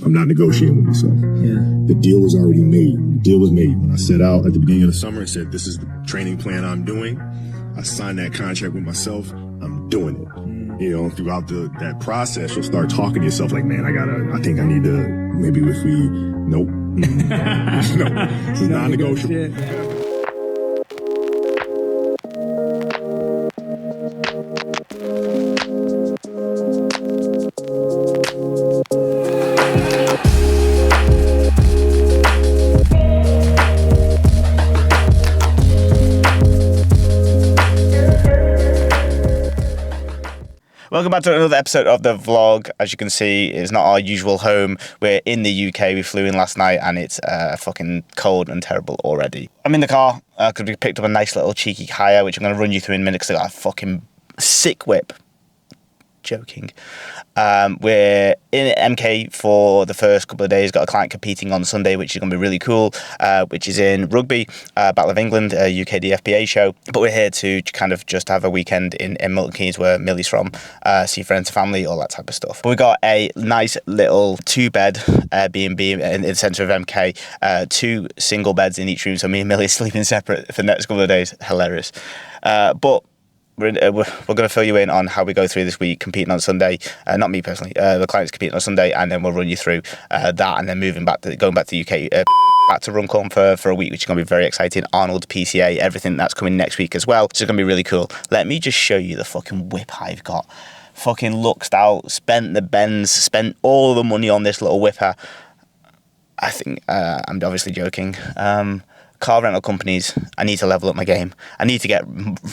I'm not negotiating with myself. Yeah. The deal was already made. The deal was made. When I set out at the beginning of the summer and said, this is the training plan I'm doing, I signed that contract with myself. I'm doing it. You know, throughout that process, you'll start talking to yourself like, man, I think I need to, maybe if we, nope. No, it's non-negotiable. Welcome back to another episode of the vlog. As you can see, it's not our usual home. We're in the UK. We flew in last night and it's fucking cold and terrible already. I'm in the car because we picked up a nice little cheeky hire, which I'm going to run you through in a minute because I got a fucking sick whip. Joking. We're in MK for the first couple of days. Got a client competing on Sunday, which is going to be really cool, which is in rugby, Battle of England, UK DFBA show. But we're here to kind of just have a weekend in Milton Keynes, where Millie's from, see friends and family, all that type of stuff. But we got a nice little 2-bed Airbnb in the centre of MK, 2 single beds in each room, so me and Millie are sleeping separate for the next couple of days. Hilarious. But we're going to fill you in on how we go through this week competing on Sunday. Not me personally. The client's competing on Sunday, and then we'll run you through that, and then going back to the UK, back to Runcorn for a week, which is going to be very exciting. Arnold, PCA, everything that's coming next week as well. So it's going to be really cool. Let me just show you the fucking whip I've got. Fucking luxed out, spent the Benz, spent all the money on this little whipper. I think I'm obviously joking. Car rental companies, I need to level up my game. I need to get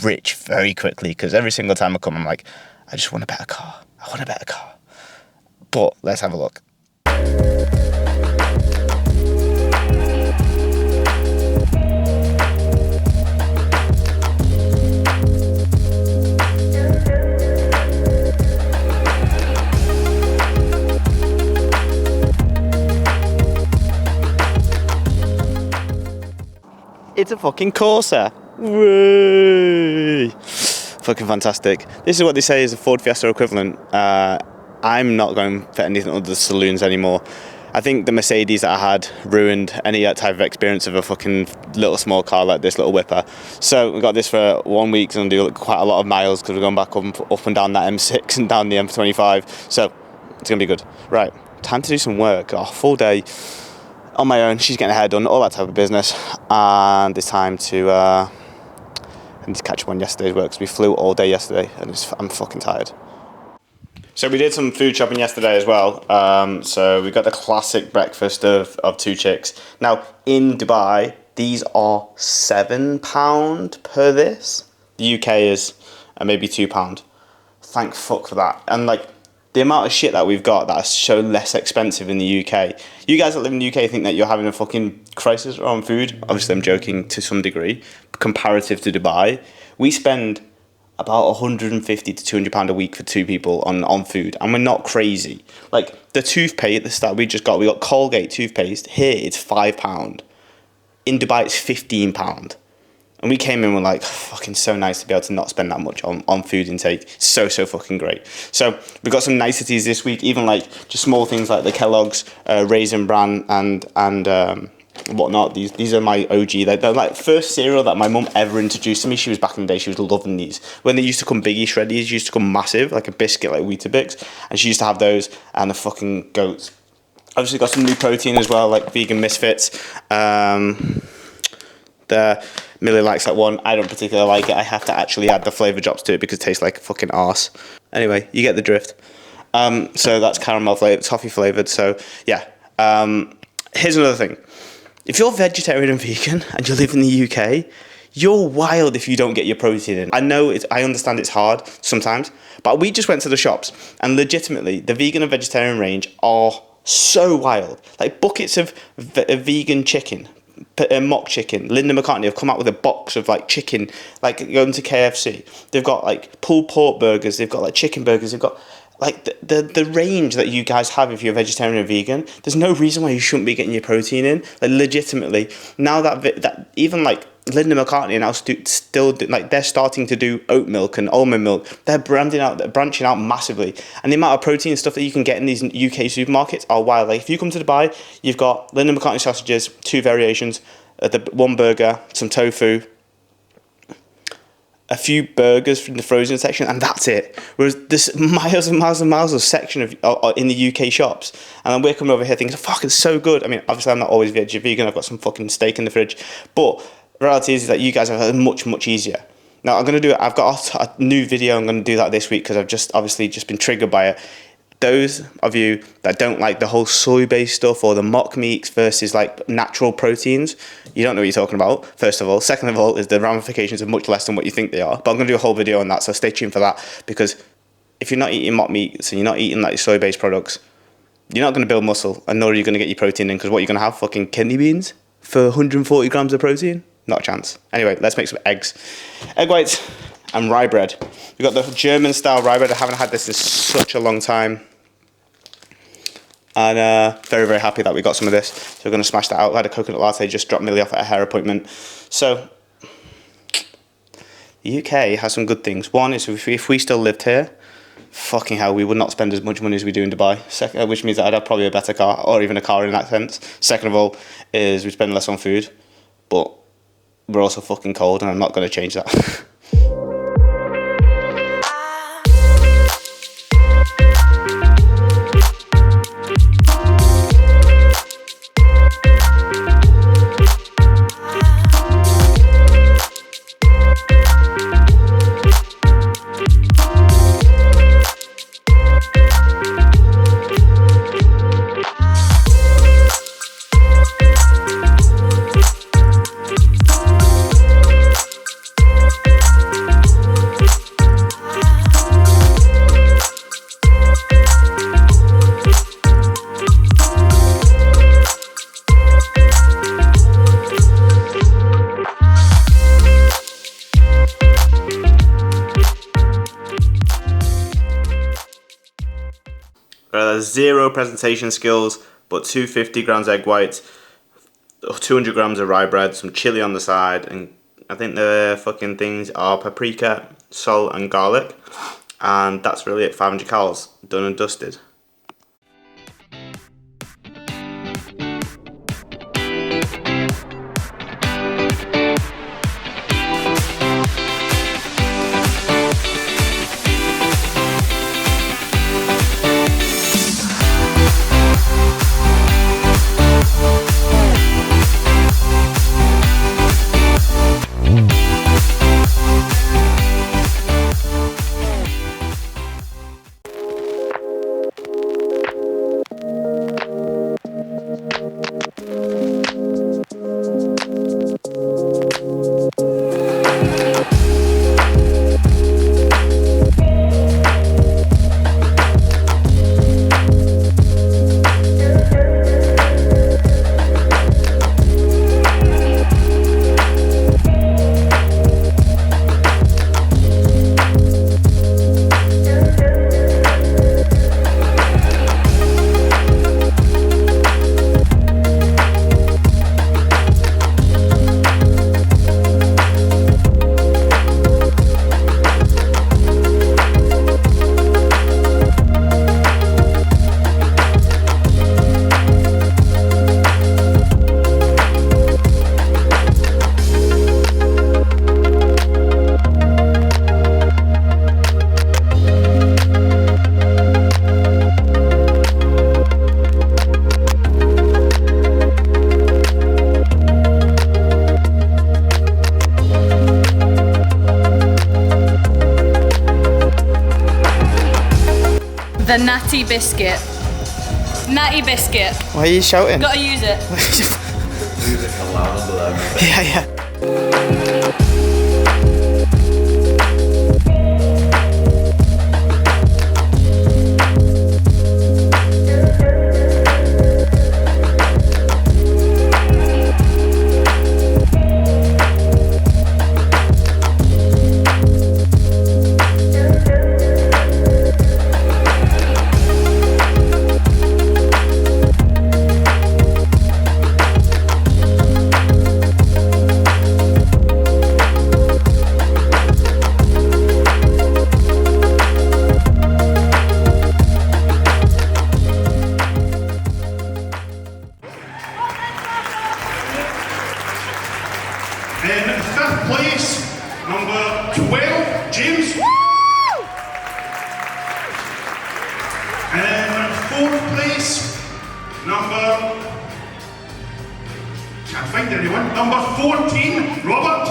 rich very quickly, because every single time I come, I'm like, I just want a better car. I want a better car. But let's have a look. It's a fucking Corsa. Whee! Fucking fantastic. This is what they say is a Ford Fiesta equivalent. I'm not going for anything other than saloons anymore. I think the Mercedes that I had ruined any type of experience of a fucking little small car like this little whipper. So we got this for 1 week, and do quite a lot of miles because we're going back up and down that M6 and down the M25. So it's going to be good. Right, time to do some work. Oh, full day on my own. She's getting her hair done, all that type of business, and it's time to I need to catch up on yesterday's work because we flew all day yesterday and I'm fucking tired. So we did some food shopping yesterday as well. So we got the classic breakfast of 2 chicks. Now in Dubai, these are £7 per this. The UK is maybe £2. Thank fuck for that. And like, the amount of shit that we've got that is so less expensive in the UK. You guys that live in the UK think that you're having a fucking crisis on food. Obviously, I'm joking to some degree. Comparative to Dubai, we spend about £150 to £200 a week for 2 people on food, and we're not crazy. Like the toothpaste that we got Colgate toothpaste. Here it's £5. In Dubai, it's £15. And we came in and were like, fucking so nice to be able to not spend that much on food intake. So fucking great. So we've got some niceties this week, even like just small things like the Kellogg's Raisin Bran and whatnot. These are my OG. They're like first cereal that my mum ever introduced to me. She was back in the day, she was loving these. When they used to come biggie shreddies, used to come massive, like a biscuit like Weetabix. And she used to have those and the fucking goats. Obviously got some new protein as well, like vegan misfits. Millie likes that one. I don't particularly like it. I have to actually add the flavour drops to it because it tastes like fucking arse. Anyway, you get the drift. So that's caramel flavoured, toffee flavoured. So yeah. Here's another thing. If you're vegetarian and vegan and you live in the UK, you're wild if you don't get your protein in. I understand it's hard sometimes, but we just went to the shops and legitimately the vegan and vegetarian range are so wild. Like buckets of vegan chicken. Mock chicken. Linda McCartney have come out with a box of like chicken, like going to KFC. They've got like pulled pork burgers, they've got like chicken burgers, they've got like the range that you guys have if you're vegetarian or vegan, there's no reason why you shouldn't be getting your protein in. Like legitimately, now that even like Linda McCartney now like they're starting to do oat milk and almond milk. They're branching out massively, and the amount of protein stuff that you can get in these UK supermarkets are wild. Like if you come to Dubai, you've got Linda McCartney sausages, 2 variations, the one burger, some tofu, a few burgers from the frozen section, and that's it. Whereas there's miles and miles and miles of section in the UK shops, and then we're coming over here thinking, fuck, it's so good. I mean, obviously I'm not always vegan, I've got some fucking steak in the fridge, but the reality is that you guys have it much, much easier. Now I've got a new video, I'm going to do that this week because I've just been triggered by it. Those of you that don't like the whole soy-based stuff or the mock meats versus like natural proteins, you don't know what you're talking about, first of all. Second of all, is the ramifications are much less than what you think they are. But I'm going to do a whole video on that, so stay tuned for that. Because if you're not eating mock meats and you're not eating like soy-based products, you're not going to build muscle, and nor are you going to get your protein in, because what you're going to have, fucking kidney beans for 140 grams of protein? Not a chance. Anyway, let's make some eggs. Egg whites and rye bread. We've got the German style rye bread. I haven't had this in such a long time. And very, very happy that we got some of this. So we're going to smash that out. I had a coconut latte, just dropped Millie off at a hair appointment. So the UK has some good things. One is if we still lived here, fucking hell, we would not spend as much money as we do in Dubai. Which means that I'd have probably a better car, or even a car in that sense. Second of all, is we spend less on food. But we're also fucking cold, and I'm not going to change that. Zero presentation skills, but 250 grams egg whites, 200 grams of rye bread, some chili on the side, and I think the fucking things are paprika, salt and garlic, and that's really it. 500 calories, done and dusted. The natty biscuit. Natty biscuit. Why are you shouting? Gotta use it. Music allowed below. Yeah. Can't find anyone. Number 14, Robert.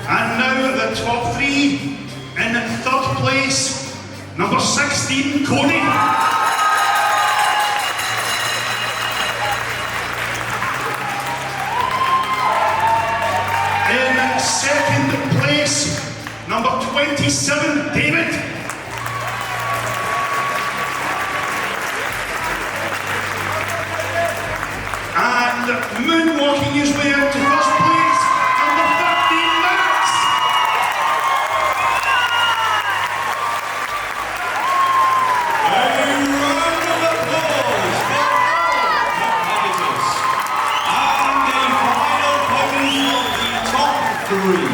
And now the top three. In third place, number 16, Cody. In second place, number 27, David. And moonwalking his way out to first place, number 13, Max. A round of applause for all competitors. And the final pose of the top three.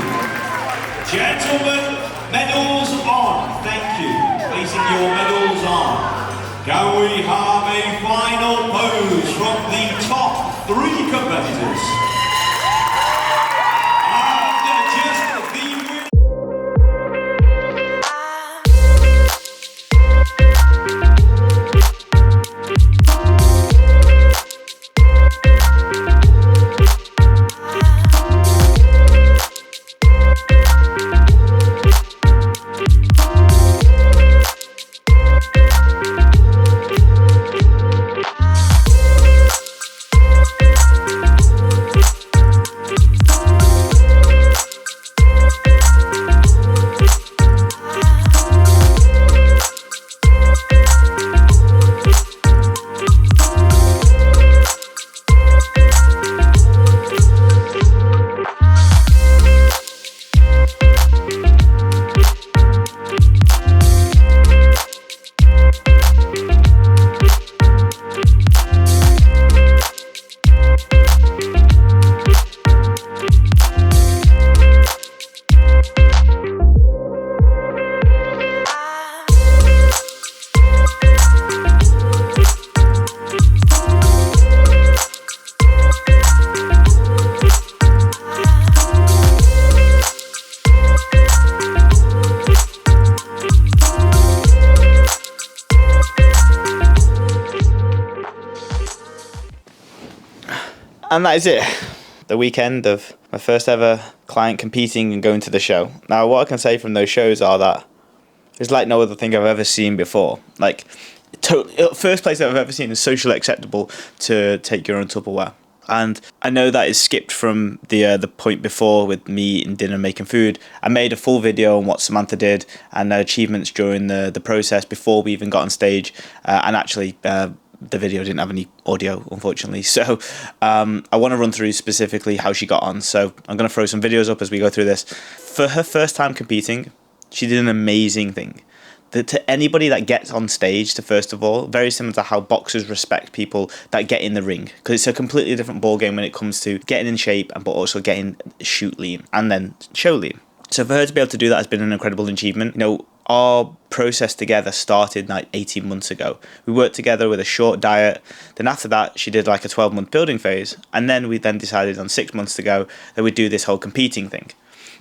Gentlemen, medals on. Thank you. Placing your medals on. Can we have a final pose from the top three competitors? And just the winner. And that is it. The weekend of my first ever client competing and going to the show. Now, what I can say from those shows are that it's like no other thing I've ever seen before. Like, first place I've ever seen is socially acceptable to take your own Tupperware. And I know that is skipped from the point before with me eating dinner, making food. I made a full video on what Samantha did and her achievements during the process before we even got on stage. And actually, the video didn't have any audio, unfortunately. So I want to run through specifically how she got on. So I'm going to throw some videos up as we go through this. For her first time competing, she did an amazing thing. To anybody that gets on stage, first of all, very similar to how boxers respect people that get in the ring, because it's a completely different ball game when it comes to getting in shape, but also getting shoot lean and then show lean. So for her to be able to do that has been an incredible achievement. You know, our process together started like 18 months ago. We worked together with a short diet. Then after that, she did like a 12-month building phase. And then we then decided on 6 months to go that we'd do this whole competing thing.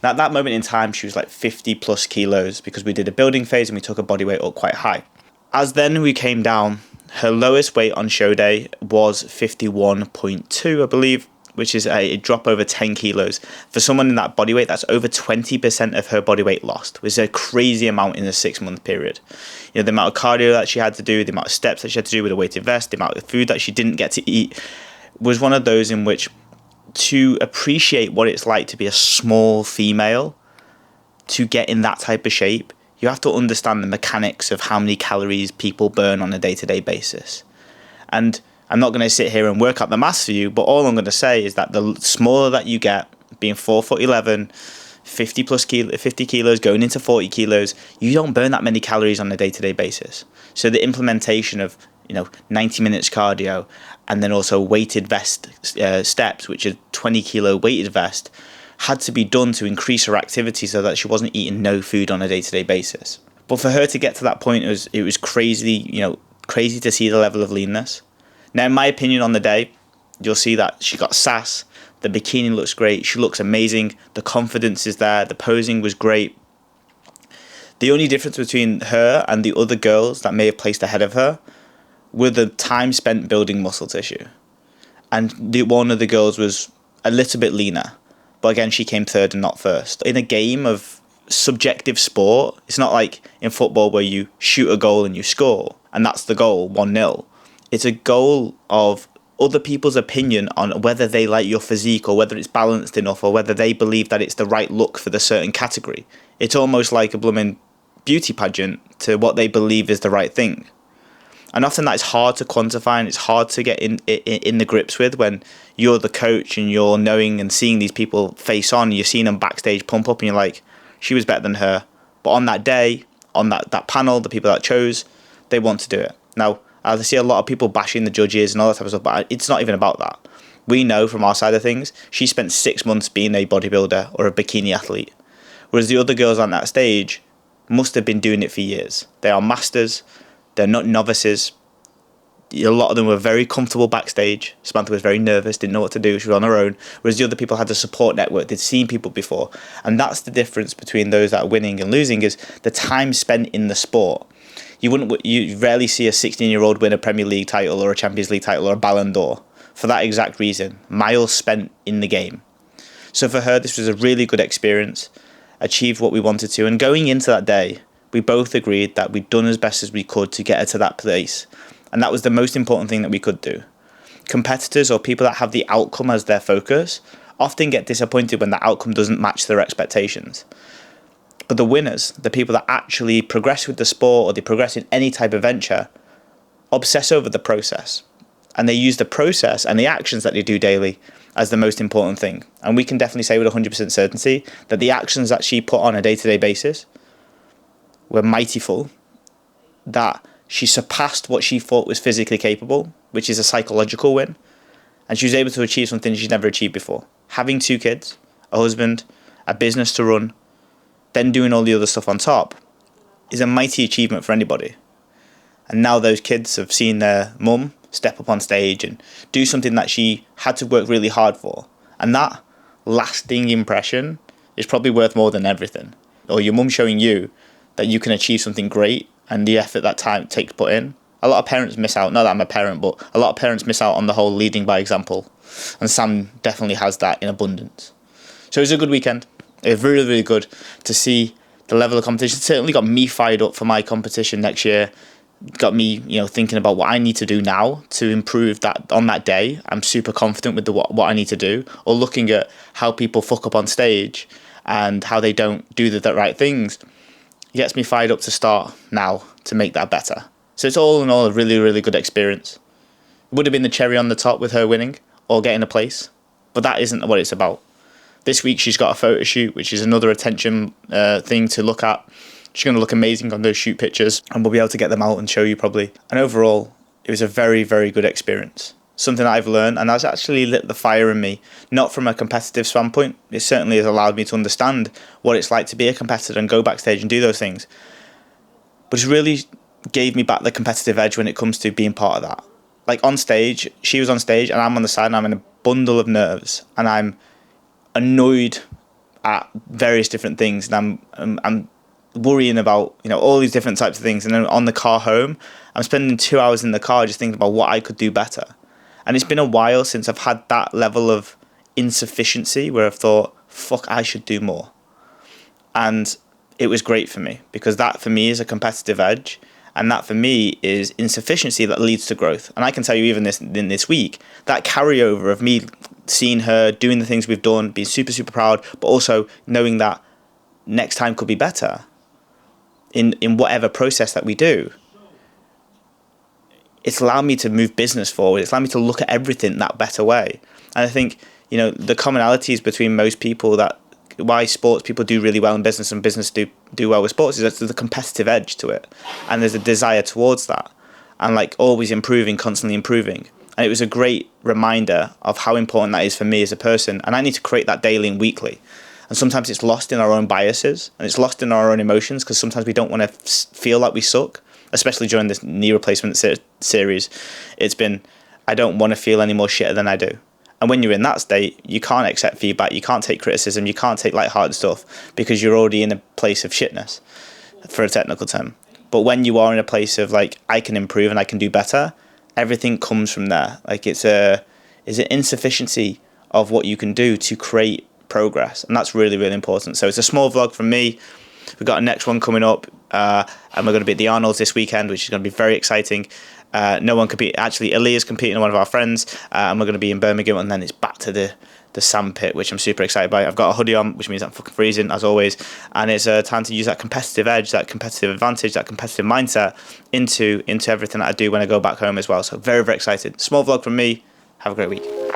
Now, at that moment in time, she was like 50 plus kilos because we did a building phase and we took her body weight up quite high. As then we came down, her lowest weight on show day was 51.2, I believe, which is a drop over 10 kilos. For someone in that body weight, that's over 20% of her body weight lost, which is a crazy amount in a 6-month period. You know, the amount of cardio that she had to do, the amount of steps that she had to do with a weighted vest, the amount of food that she didn't get to eat, was one of those in which to appreciate what it's like to be a small female, to get in that type of shape, you have to understand the mechanics of how many calories people burn on a day-to-day basis. And I'm not going to sit here and work out the maths for you, but all I'm going to say is that the smaller that you get, being 4'11", 50 kilos, going into 40 kilos, you don't burn that many calories on a day-to-day basis. So the implementation of 90 minutes cardio and then also weighted vest steps, which are 20 kilo weighted vest, had to be done to increase her activity so that she wasn't eating no food on a day-to-day basis. But for her to get to that point, it was crazy, crazy to see the level of leanness. Now, in my opinion on the day, you'll see that she got sass, the bikini looks great, she looks amazing, the confidence is there, the posing was great. The only difference between her and the other girls that may have placed ahead of her were the time spent building muscle tissue. And one of the girls was a little bit leaner, but again, she came third and not first. In a game of subjective sport, it's not like in football where you shoot a goal and you score, and that's the goal, 1-0. It's a goal of other people's opinion on whether they like your physique or whether it's balanced enough or whether they believe that it's the right look for the certain category. It's almost like a blooming beauty pageant to what they believe is the right thing. And often that's hard to quantify and it's hard to get in the grips with when you're the coach and you're knowing and seeing these people face on. You're seeing them backstage pump up and you're like, she was better than her. But on that day, on that panel, the people that chose, they want to do it. Now, I see a lot of people bashing the judges and all that type of stuff, but it's not even about that. We know from our side of things, she spent 6 months being a bodybuilder or a bikini athlete. Whereas the other girls on that stage must have been doing it for years. They are masters. They're not novices. A lot of them were very comfortable backstage. Samantha was very nervous, didn't know what to do. She was on her own. Whereas the other people had a support network. They'd seen people before. And that's the difference between those that are winning and losing is the time spent in the sport. You rarely see a 16-year-old win a Premier League title or a Champions League title or a Ballon d'Or for that exact reason. Miles spent in the game. So for her, this was a really good experience. Achieved what we wanted to. And going into that day, we both agreed that we'd done as best as we could to get her to that place. And that was the most important thing that we could do. Competitors or people that have the outcome as their focus often get disappointed when the outcome doesn't match their expectations. But the winners, the people that actually progress with the sport or they progress in any type of venture, obsess over the process. And they use the process and the actions that they do daily as the most important thing. And we can definitely say with 100% certainty that the actions that she put on a day-to-day basis were mightyful, that she surpassed what she thought was physically capable, which is a psychological win. And she was able to achieve something she's never achieved before. Having 2 kids, a husband, a business to run, then doing all the other stuff on top is a mighty achievement for anybody. And now those kids have seen their mum step up on stage and do something that she had to work really hard for. And that lasting impression is probably worth more than everything. Or your mum showing you that you can achieve something great and the effort that time takes put in. A lot of parents miss out, not that I'm a parent, but a lot of parents miss out on the whole leading by example. And Sam definitely has that in abundance. So it was a good weekend. It was really, really good to see the level of competition. It certainly got me fired up for my competition next year. Got me, thinking about what I need to do now to improve that on that day. I'm super confident with what I need to do. Or looking at how people fuck up on stage and how they don't do the right things. It gets me fired up to start now to make that better. So it's all in all a really, really good experience. It would have been the cherry on the top with her winning or getting a place. But that isn't what it's about. This week she's got a photo shoot, which is another attention thing to look at. She's going to look amazing on those shoot pictures and we'll be able to get them out and show you probably. And overall, it was a very, very good experience. Something that I've learned and that's actually lit the fire in me, not from a competitive standpoint. It certainly has allowed me to understand what it's like to be a competitor and go backstage and do those things. But it really gave me back the competitive edge when it comes to being part of that. Like on stage, she was on stage and I'm on the side and I'm in a bundle of nerves and I'm annoyed at various different things and I'm worrying about all these different types of things, and then on the car home I'm spending 2 hours in the car just thinking about what I could do better. And it's been a while since I've had that level of insufficiency where I've thought, fuck, I should do more. And it was great for me because that for me is a competitive edge, and that for me is insufficiency that leads to growth. And I can tell you even in this week, that carryover of me seeing her doing the things we've done, being super, super proud, but also knowing that next time could be better in whatever process that we do. It's allowed me to move business forward. It's allowed me to look at everything that better way. And I think, the commonalities between most people that why sports people do really well in business and business do well with sports is that there's a competitive edge to it. And there's a desire towards that. And like always improving, constantly improving. And it was a great reminder of how important that is for me as a person. And I need to create that daily and weekly. And sometimes it's lost in our own biases and it's lost in our own emotions because sometimes we don't want to feel like we suck, especially during this knee replacement series. It's been, I don't want to feel any more shitter than I do. And when you're in that state, you can't accept feedback, you can't take criticism, you can't take lighthearted stuff because you're already in a place of shitness. for a technical term. But when you are in a place of like, I can improve and I can do better, everything comes from there. Like it's an insufficiency of what you can do to create progress, and that's really, really important. So it's a small vlog from me. We've got a next one coming up, and we're going to be at the Arnold's this weekend, which is going to be very exciting. No one compete. Actually, Aaliyah's competing, one of our friends, and we're going to be in Birmingham, and then it's back to the sandpit, which I'm super excited by. I've got a hoodie on, which means I'm fucking freezing as always, and it's time to use that competitive edge, that competitive advantage, that competitive mindset into everything that I do when I go back home as well. So very, very excited. Small vlog from me. Have a great week.